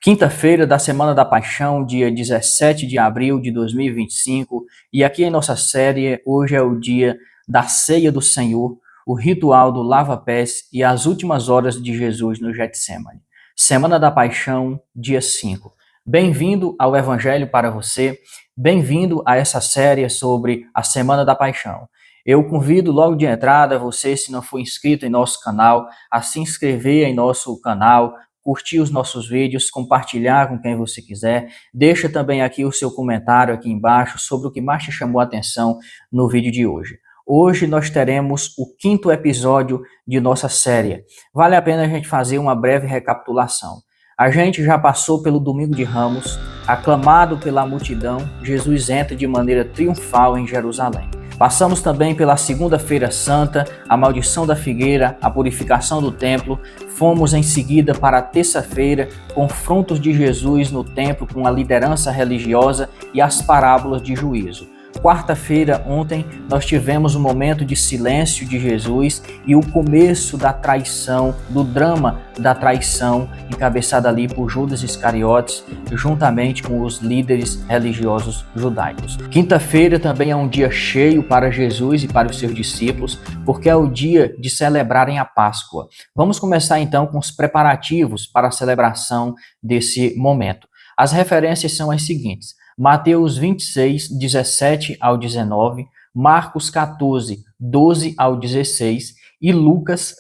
Quinta-feira da Semana da Paixão, dia 17 de abril de 2025, e aqui em nossa série, hoje é o dia da Ceia do Senhor, o ritual do lava-pés e as últimas horas de Jesus no Getsêmani. Semana da Paixão, dia 5. Bem-vindo ao Evangelho para você, bem-vindo a essa série sobre a Semana da Paixão. Eu convido logo de entrada você, se não for inscrito em nosso canal, a se inscrever em nosso canal, curtir os nossos vídeos, compartilhar com quem você quiser. Deixa também aqui o seu comentário aqui embaixo sobre o que mais te chamou a atenção no vídeo de hoje. Hoje nós teremos o 5º episódio de nossa série. Vale a pena a gente fazer uma breve recapitulação. A gente já passou pelo Domingo de Ramos, aclamado pela multidão, Jesus entra de maneira triunfal em Jerusalém. Passamos também pela Segunda-feira Santa, a maldição da figueira, a purificação do templo. Fomos em seguida para a terça-feira, confrontos de Jesus no templo com a liderança religiosa e as parábolas de juízo. Quarta-feira, ontem, nós tivemos um momento de silêncio de Jesus e o começo da traição, do drama da traição, encabeçada ali por Judas Iscariotes, juntamente com os líderes religiosos judaicos. Quinta-feira também é um dia cheio para Jesus e para os seus discípulos, porque é o dia de celebrarem a Páscoa. Vamos começar então com os preparativos para a celebração desse momento. As referências são as seguintes: Mateus 26, 17 ao 19, Marcos 14, 12 ao 16 e Lucas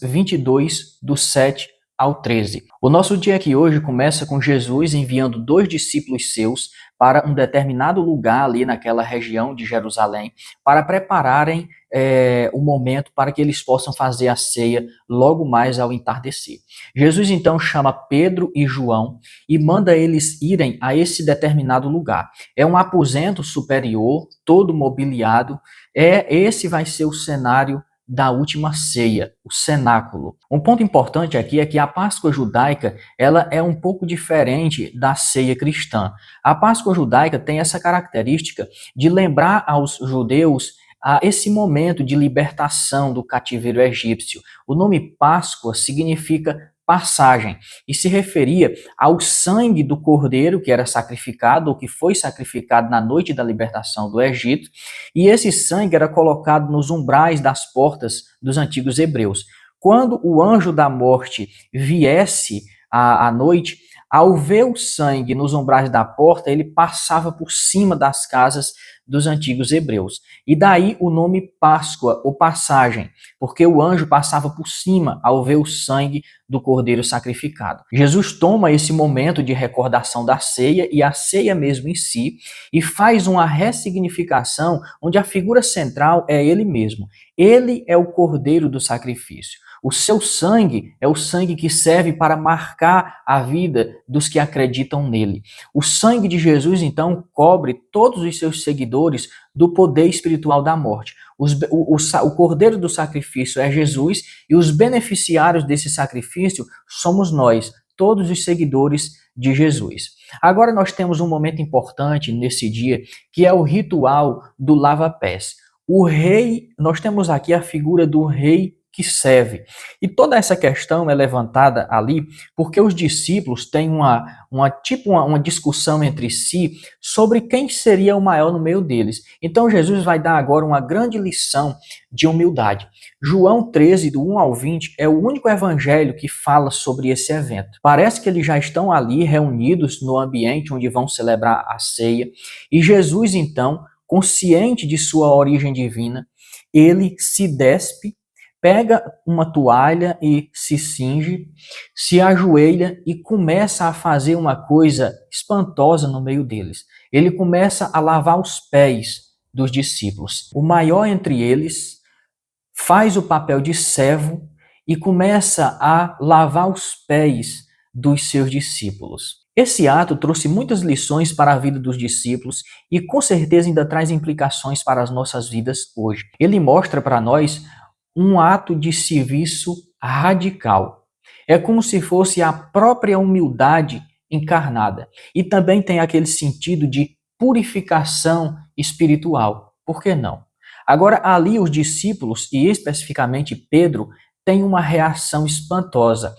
22, do 7 ao 13. O nosso dia aqui hoje começa com Jesus enviando 2 discípulos seus para um determinado lugar ali naquela região de Jerusalém para prepararem o momento para que eles possam fazer a ceia logo mais ao entardecer. Jesus então chama Pedro e João e manda eles irem a esse determinado lugar. É um aposento superior, todo mobiliado. Esse vai ser o cenário da última ceia, o cenáculo. Um ponto importante aqui é que a Páscoa judaica, ela é um pouco diferente da ceia cristã. A Páscoa judaica tem essa característica de lembrar aos judeus a esse momento de libertação do cativeiro egípcio. O nome Páscoa significa passagem e se referia ao sangue do cordeiro que era sacrificado ou que foi sacrificado na noite da libertação do Egito, e esse sangue era colocado nos umbrais das portas dos antigos hebreus. Quando o anjo da morte viesse à noite, ao ver o sangue nos umbrais da porta, ele passava por cima das casas dos antigos hebreus. E daí o nome Páscoa, ou passagem, porque o anjo passava por cima ao ver o sangue do cordeiro sacrificado. Jesus toma esse momento de recordação da ceia e a ceia mesmo em si e faz uma ressignificação onde a figura central é ele mesmo. Ele é o cordeiro do sacrifício. O seu sangue é o sangue que serve para marcar a vida dos que acreditam nele. O sangue de Jesus, então, cobre todos os seus seguidores do poder espiritual da morte. O cordeiro do sacrifício é Jesus e os beneficiários desse sacrifício somos nós, todos os seguidores de Jesus. Agora nós temos um momento importante nesse dia, que é o ritual do lava-pés. O rei, nós temos aqui a figura do rei que serve. E toda essa questão é levantada ali porque os discípulos têm uma discussão entre si sobre quem seria o maior no meio deles. Então Jesus vai dar agora uma grande lição de humildade. João 13, do 1 ao 20, é o único evangelho que fala sobre esse evento. Parece que eles já estão ali reunidos no ambiente onde vão celebrar a ceia, e Jesus então, consciente de sua origem divina, ele se despe, pega uma toalha e se cinge, se ajoelha e começa a fazer uma coisa espantosa no meio deles. Ele começa a lavar os pés dos discípulos. O maior entre eles faz o papel de servo e começa a lavar os pés dos seus discípulos. Esse ato trouxe muitas lições para a vida dos discípulos e com certeza ainda traz implicações para as nossas vidas hoje. Ele mostra para nós um ato de serviço radical. É como se fosse a própria humildade encarnada. E também tem aquele sentido de purificação espiritual. Por que não? Agora, ali os discípulos, e especificamente Pedro, têm uma reação espantosa.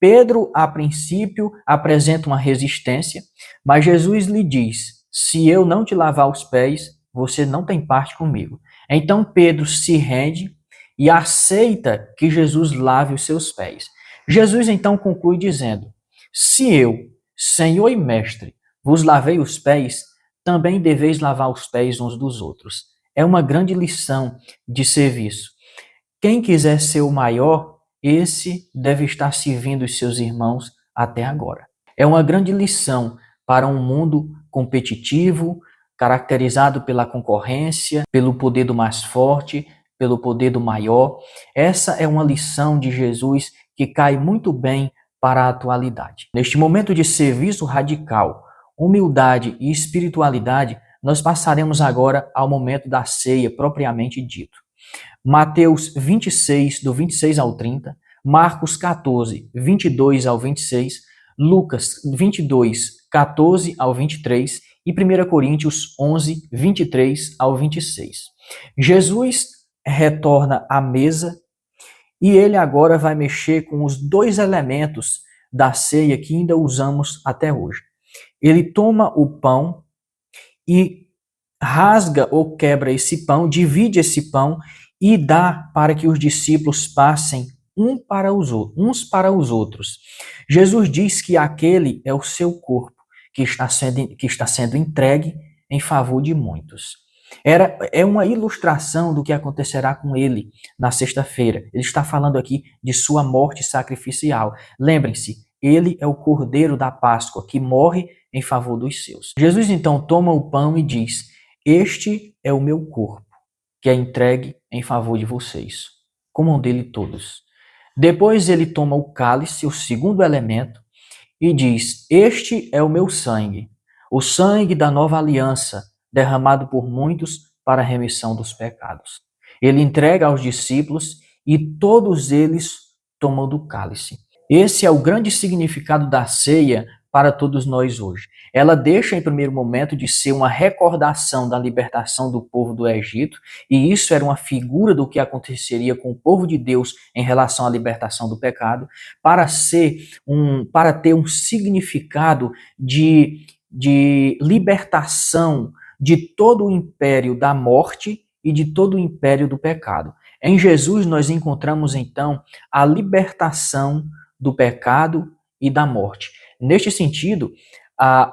Pedro, a princípio, apresenta uma resistência, mas Jesus lhe diz: se eu não te lavar os pés, você não tem parte comigo. Então Pedro se rende e aceita que Jesus lave os seus pés. Jesus então conclui dizendo: se eu, Senhor e Mestre, vos lavei os pés, também deveis lavar os pés uns dos outros. É uma grande lição de serviço. Quem quiser ser o maior, esse deve estar servindo os seus irmãos até agora. É uma grande lição para um mundo competitivo, caracterizado pela concorrência, pelo poder do mais forte, pelo poder do maior. Essa é uma lição de Jesus que cai muito bem para a atualidade. Neste momento de serviço radical, humildade e espiritualidade, nós passaremos agora ao momento da ceia propriamente dito. Mateus 26, do 26 ao 30, Marcos 14, 22 ao 26, Lucas 22, 14 ao 23 e 1 Coríntios 11, 23 ao 26. Jesus retorna à mesa e ele agora vai mexer com os dois elementos da ceia que ainda usamos até hoje. Ele toma o pão e rasga ou quebra esse pão, divide esse pão e dá para que os discípulos passem uns para os outros. Jesus diz que aquele é o seu corpo que está sendo entregue em favor de muitos. É uma ilustração do que acontecerá com ele na sexta-feira. Ele está falando aqui de sua morte sacrificial. Lembrem-se, ele é o Cordeiro da Páscoa que morre em favor dos seus. Jesus então toma o pão e diz: este é o meu corpo, que é entregue em favor de vocês. Comam dele todos. Depois ele toma o cálice, o segundo elemento, e diz: este é o meu sangue, o sangue da nova aliança, derramado por muitos para a remissão dos pecados. Ele entrega aos discípulos e todos eles tomam do cálice. Esse é o grande significado da ceia para todos nós hoje. Ela deixa, em primeiro momento, de ser uma recordação da libertação do povo do Egito, e isso era uma figura do que aconteceria com o povo de Deus em relação à libertação do pecado, para ter um significado de libertação de todo o império da morte e de todo o império do pecado. Em Jesus nós encontramos então a libertação do pecado e da morte. Neste sentido,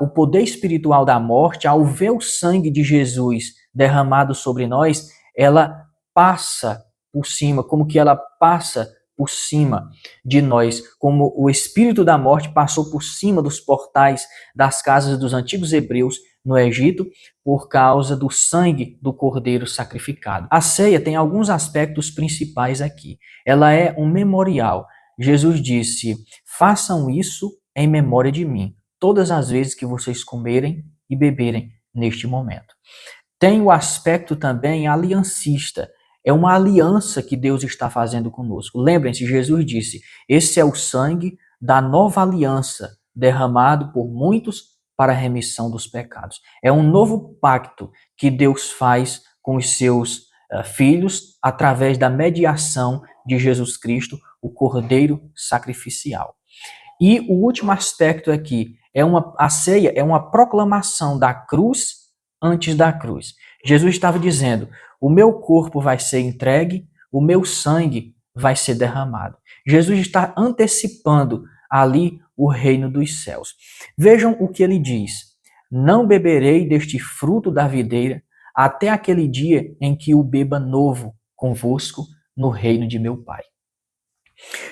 o poder espiritual da morte, ao ver o sangue de Jesus derramado sobre nós, ela passa por cima, como que ela passa por cima de nós, como o espírito da morte passou por cima dos portais das casas dos antigos hebreus no Egito, por causa do sangue do cordeiro sacrificado. A ceia tem alguns aspectos principais aqui. Ela é um memorial. Jesus disse: façam isso em memória de mim, todas as vezes que vocês comerem e beberem neste momento. Tem o aspecto também aliancista. É uma aliança que Deus está fazendo conosco. Lembrem-se, Jesus disse: esse é o sangue da nova aliança, derramado por muitos para a remissão dos pecados. É um novo pacto que Deus faz com os seus filhos através da mediação de Jesus Cristo, o Cordeiro sacrificial. E o último aspecto aqui, a ceia é uma proclamação da cruz antes da cruz. Jesus estava dizendo: o meu corpo vai ser entregue, o meu sangue vai ser derramado. Jesus está antecipando ali o reino dos céus. Vejam o que ele diz: não beberei deste fruto da videira até aquele dia em que o beba novo convosco no reino de meu Pai.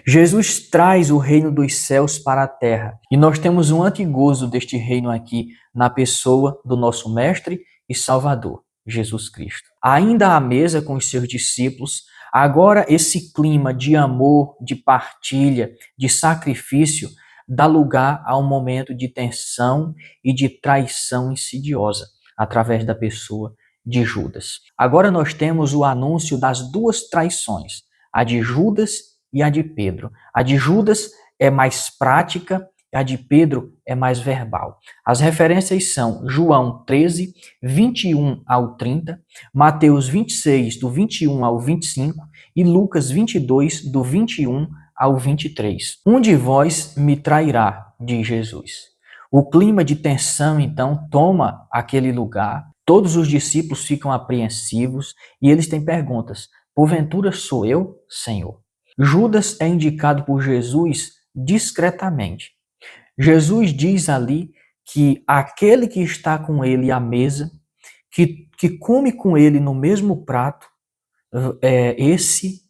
Jesus traz o reino dos céus para a terra e nós temos um antigozo deste reino aqui na pessoa do nosso Mestre e Salvador, Jesus Cristo. Ainda à mesa com os seus discípulos, agora esse clima de amor, de partilha, de sacrifício dá lugar a um momento de tensão e de traição insidiosa através da pessoa de Judas. Agora nós temos o anúncio das duas traições, a de Judas e a de Pedro. A de Judas é mais prática, a de Pedro é mais verbal. As referências são João 13, 21 ao 30, Mateus 26, do 21 ao 25 e Lucas 22, do 21 ao 23. Um de vós me trairá, diz Jesus. O clima de tensão, então, toma aquele lugar. Todos os discípulos ficam apreensivos e eles têm perguntas. Porventura sou eu, Senhor? Judas é indicado por Jesus discretamente. Jesus diz ali que aquele que está com ele à mesa, que come com ele no mesmo prato, esse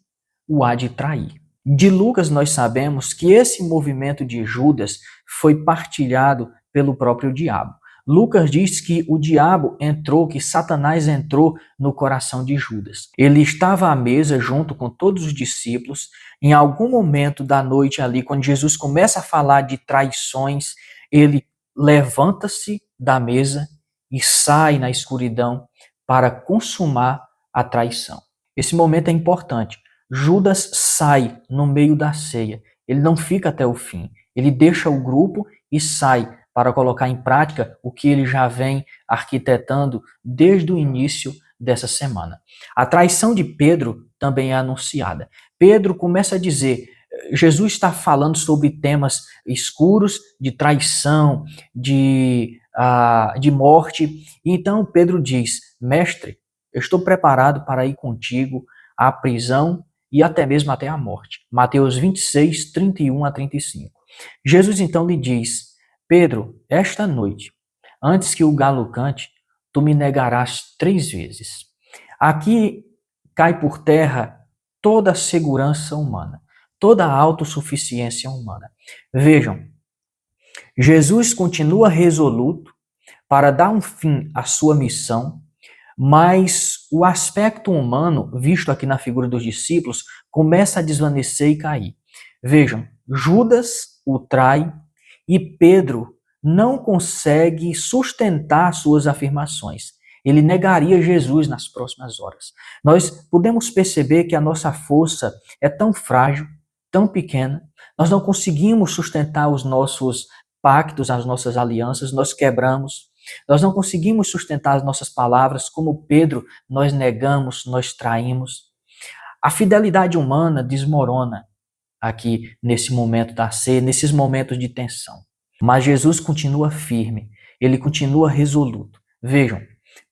o há de trair. De Lucas nós sabemos que esse movimento de Judas foi partilhado pelo próprio diabo. Lucas diz que o diabo entrou, que Satanás entrou no coração de Judas. Ele estava à mesa junto com todos os discípulos. Em algum momento da noite ali, quando Jesus começa a falar de traições, ele levanta-se da mesa e sai na escuridão para consumar a traição. Esse momento é importante. Judas sai no meio da ceia. Ele não fica até o fim. Ele deixa o grupo e sai para colocar em prática o que ele já vem arquitetando desde o início dessa semana. A traição de Pedro também é anunciada. Pedro começa a dizer, Jesus está falando sobre temas escuros de traição, de morte. Então Pedro diz, mestre, eu estou preparado para ir contigo à prisão e até mesmo até a morte. Mateus 26, 31 a 35. Jesus então lhe diz, Pedro, esta noite, antes que o galo cante, tu me negarás 3 vezes. Aqui cai por terra toda a segurança humana, toda a autossuficiência humana. Vejam, Jesus continua resoluto para dar um fim à sua missão, mas o aspecto humano, visto aqui na figura dos discípulos, começa a desvanecer e cair. Vejam, Judas o trai e Pedro não consegue sustentar suas afirmações. Ele negaria Jesus nas próximas horas. Nós podemos perceber que a nossa força é tão frágil, tão pequena, nós não conseguimos sustentar os nossos pactos, as nossas alianças, nós quebramos. Nós não conseguimos sustentar as nossas palavras, como Pedro, nós negamos, nós traímos. A fidelidade humana desmorona aqui nesse momento da ceia, nesses momentos de tensão. Mas Jesus continua firme, ele continua resoluto. Vejam,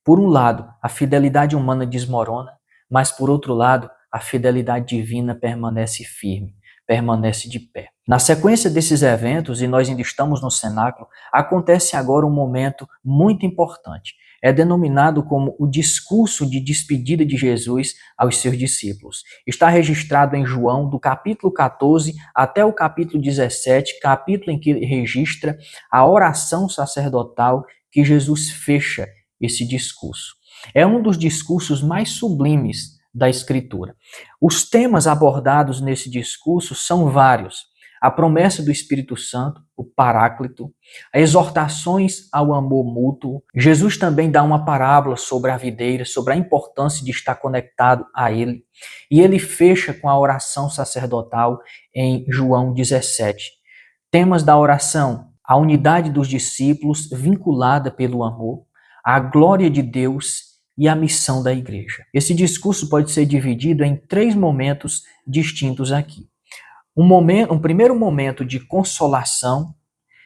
por um lado, a fidelidade humana desmorona, mas por outro lado, a fidelidade divina permanece firme, permanece de pé. Na sequência desses eventos, e nós ainda estamos no cenáculo, acontece agora um momento muito importante. É denominado como o discurso de despedida de Jesus aos seus discípulos. Está registrado em João, do capítulo 14 até o capítulo 17, capítulo em que registra a oração sacerdotal que Jesus fecha esse discurso. É um dos discursos mais sublimes da Escritura. Os temas abordados nesse discurso são vários. A promessa do Espírito Santo, o Paráclito, exortações ao amor mútuo. Jesus também dá uma parábola sobre a videira, sobre a importância de estar conectado a ele. E ele fecha com a oração sacerdotal em João 17. Temas da oração: a unidade dos discípulos vinculada pelo amor, a glória de Deus e a missão da igreja. Esse discurso pode ser dividido em 3 momentos distintos aqui. Um primeiro momento de consolação,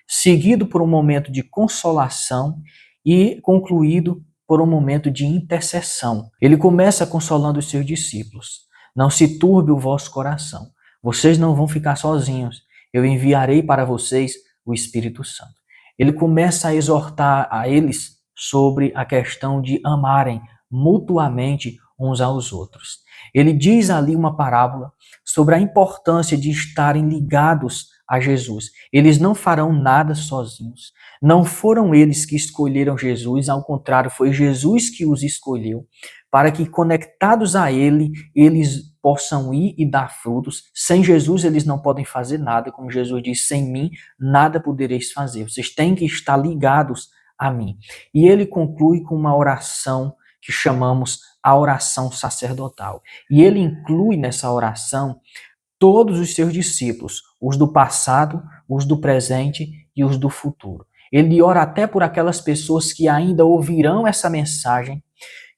seguido por um momento de consolação e concluído por um momento de intercessão. Ele começa consolando os seus discípulos. Não se turbe o vosso coração. Vocês não vão ficar sozinhos. Eu enviarei para vocês o Espírito Santo. Ele começa a exortar a eles sobre a questão de amarem mutuamente uns aos outros. Ele diz ali uma parábola sobre a importância de estarem ligados a Jesus. Eles não farão nada sozinhos. Não foram eles que escolheram Jesus, ao contrário, foi Jesus que os escolheu, para que conectados a ele, eles possam ir e dar frutos. Sem Jesus eles não podem fazer nada, como Jesus diz, sem mim nada podereis fazer. Vocês têm que estar ligados a mim. E ele conclui com uma oração que chamamos a oração sacerdotal. E ele inclui nessa oração todos os seus discípulos, os do passado, os do presente e os do futuro. Ele ora até por aquelas pessoas que ainda ouvirão essa mensagem,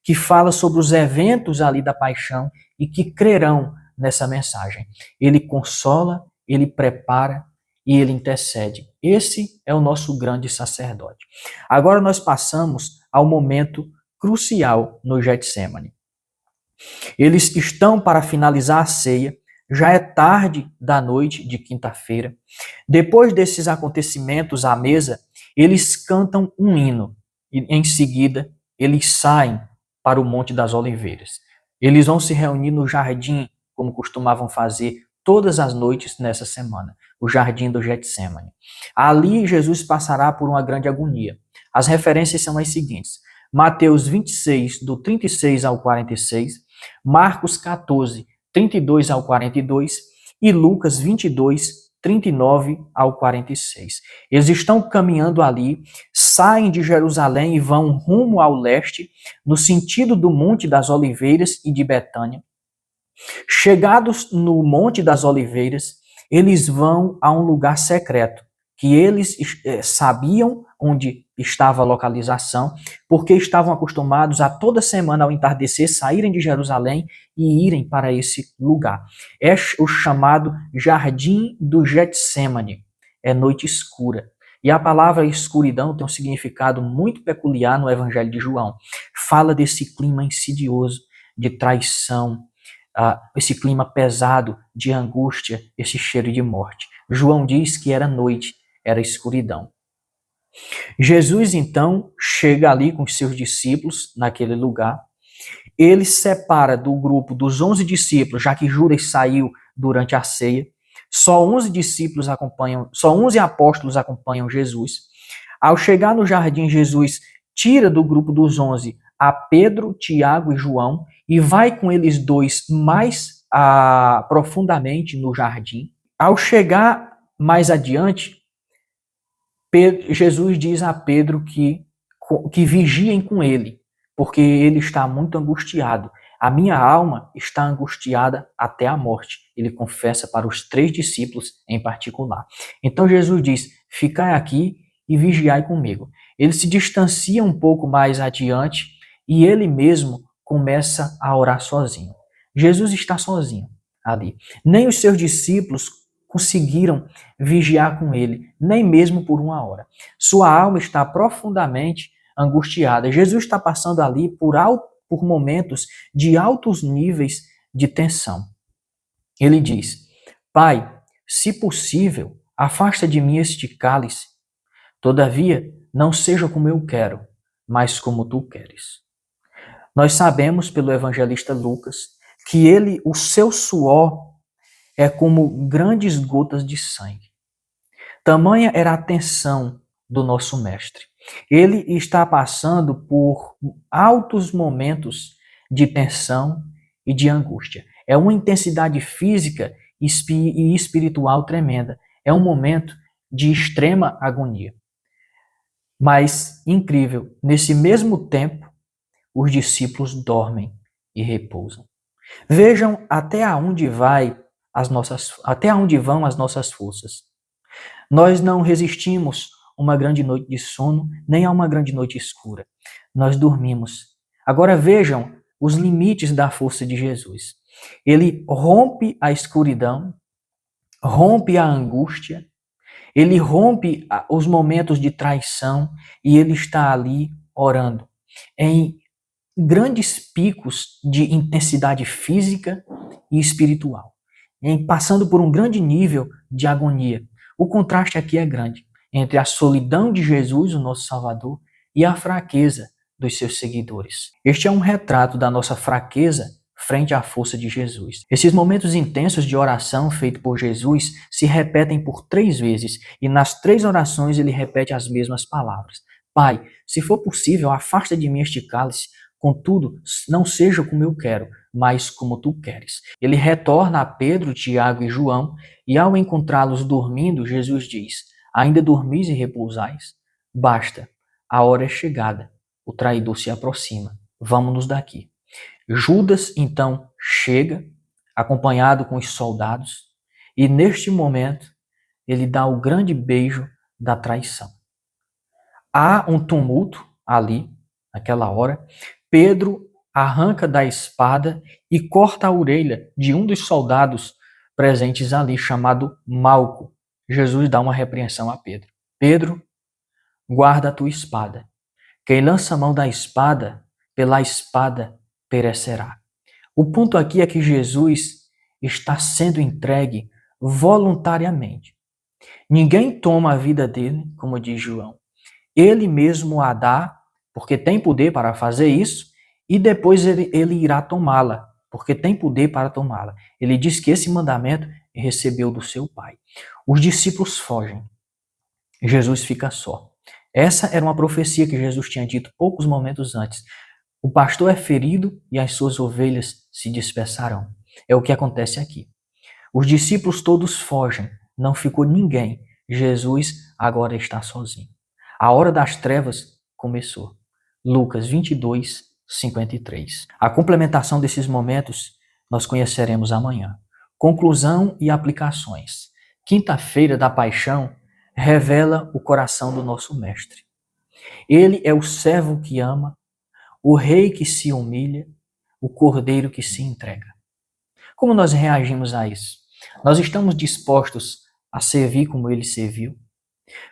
que fala sobre os eventos ali da paixão e que crerão nessa mensagem. Ele consola, ele prepara e ele intercede. Esse é o nosso grande sacerdote. Agora nós passamos ao momento crucial no Getsêmani. Eles estão para finalizar a ceia, já é tarde da noite de quinta-feira. Depois desses acontecimentos à mesa, eles cantam um hino e em seguida eles saem para o Monte das Oliveiras. Eles vão se reunir no jardim, como costumavam fazer todas as noites nessa semana, o jardim do Getsêmani. Ali Jesus passará por uma grande agonia. As referências são as seguintes: Mateus 26, do 36 ao 46, Marcos 14, 32 ao 42 e Lucas 22, 39 ao 46. Eles estão caminhando ali, saem de Jerusalém e vão rumo ao leste, no sentido do Monte das Oliveiras e de Betânia. Chegados no Monte das Oliveiras, eles vão a um lugar secreto, que eles sabiam onde estava a localização, porque estavam acostumados a toda semana ao entardecer saírem de Jerusalém e irem para esse lugar. É o chamado Jardim do Getsêmani, é noite escura. E a palavra escuridão tem um significado muito peculiar no Evangelho de João. Fala desse clima insidioso, de traição, esse clima pesado de angústia, esse cheiro de morte. João diz que era noite, era escuridão. Jesus, então, chega ali com os seus discípulos naquele lugar. Ele separa do grupo dos 11 discípulos, já que Judas saiu durante a ceia. Só 11 discípulos acompanham, só 11 apóstolos acompanham Jesus. Ao chegar no jardim, Jesus tira do grupo dos 11 a Pedro, Tiago e João e vai com eles dois mais profundamente no jardim. Ao chegar mais adiante, Jesus diz a Pedro que vigiem com ele, porque ele está muito angustiado. A minha alma está angustiada até a morte. Ele confessa para os 3 discípulos em particular. Então Jesus diz: ficai aqui e vigiai comigo. Ele se distancia um pouco mais adiante e ele mesmo começa a orar sozinho. Jesus está sozinho ali. Nem os seus discípulos conseguiram vigiar com ele, nem mesmo por uma hora. Sua alma está profundamente angustiada. Jesus está passando ali por momentos de altos níveis de tensão. Ele diz: Pai, se possível, afasta de mim este cálice. Todavia, não seja como eu quero, mas como tu queres. Nós sabemos pelo evangelista Lucas que o seu suor é como grandes gotas de sangue. Tamanha era a tensão do nosso mestre. Ele está passando por altos momentos de tensão e de angústia. É uma intensidade física e espiritual tremenda. É um momento de extrema agonia. Mas, incrível, nesse mesmo tempo, os discípulos dormem e repousam. Vejam até onde vão as nossas forças. Nós não resistimos uma grande noite de sono, nem a uma grande noite escura. Nós dormimos. Agora vejam os limites da força de Jesus. Ele rompe a escuridão, rompe a angústia, ele rompe os momentos de traição e ele está ali orando em grandes picos de intensidade física e espiritual, passando por um grande nível de agonia. O contraste aqui é grande entre a solidão de Jesus, o nosso Salvador, e a fraqueza dos seus seguidores. Este é um retrato da nossa fraqueza frente à força de Jesus. Esses momentos intensos de oração feito por Jesus se repetem por 3 vezes e nas 3 orações ele repete as mesmas palavras. Pai, se for possível, afasta de mim este cálice, contudo, não seja como eu quero, mas como tu queres. Ele retorna a Pedro, Tiago e João e ao encontrá-los dormindo, Jesus diz: ainda dormis e repousais? Basta, a hora é chegada, o traidor se aproxima, vamos-nos daqui. Judas, então, chega, acompanhado com os soldados, e neste momento, ele dá o grande beijo da traição. Há um tumulto ali, naquela hora. Pedro arranca da espada e corta a orelha de um dos soldados presentes ali, chamado Malco. Jesus dá uma repreensão a Pedro. Pedro, guarda a tua espada. Quem lança a mão da espada, pela espada perecerá. O ponto aqui é que Jesus está sendo entregue voluntariamente. Ninguém toma a vida dele, como diz João. Ele mesmo a dá, porque tem poder para fazer isso, e depois ele irá tomá-la, porque tem poder para tomá-la. Ele diz que esse mandamento recebeu do seu Pai. Os discípulos fogem. Jesus fica só. Essa era uma profecia que Jesus tinha dito poucos momentos antes. O pastor é ferido e as suas ovelhas se dispersarão. É o que acontece aqui. Os discípulos todos fogem, não ficou ninguém. Jesus agora está sozinho. A hora das trevas começou. Lucas 22, 53. A complementação desses momentos nós conheceremos amanhã. Conclusão e aplicações. Quinta-feira da Paixão revela o coração do nosso Mestre. Ele é o servo que ama, o rei que se humilha, o cordeiro que se entrega. Como nós reagimos a isso? Nós estamos dispostos a servir como ele serviu?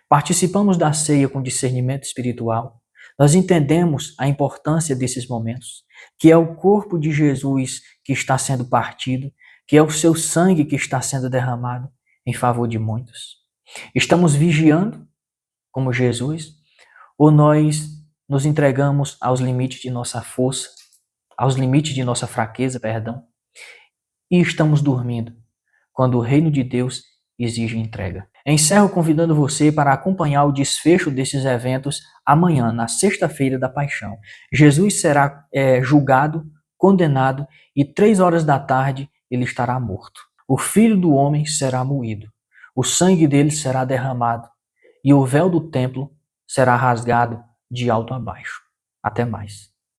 Participamos da ceia com discernimento espiritual? Nós entendemos a importância desses momentos, que é o corpo de Jesus que está sendo partido, que é o seu sangue que está sendo derramado em favor de muitos. Estamos vigiando como Jesus ou nós nos entregamos aos limites de nossa força, aos limites de nossa fraqueza, e estamos dormindo quando o reino de Deus exige entrega? Encerro convidando você para acompanhar o desfecho desses eventos amanhã, na sexta-feira da Paixão. Jesus será julgado, condenado e 3 horas da tarde ele estará morto. O Filho do Homem será moído, o sangue dele será derramado e o véu do templo será rasgado de alto a baixo. Até mais.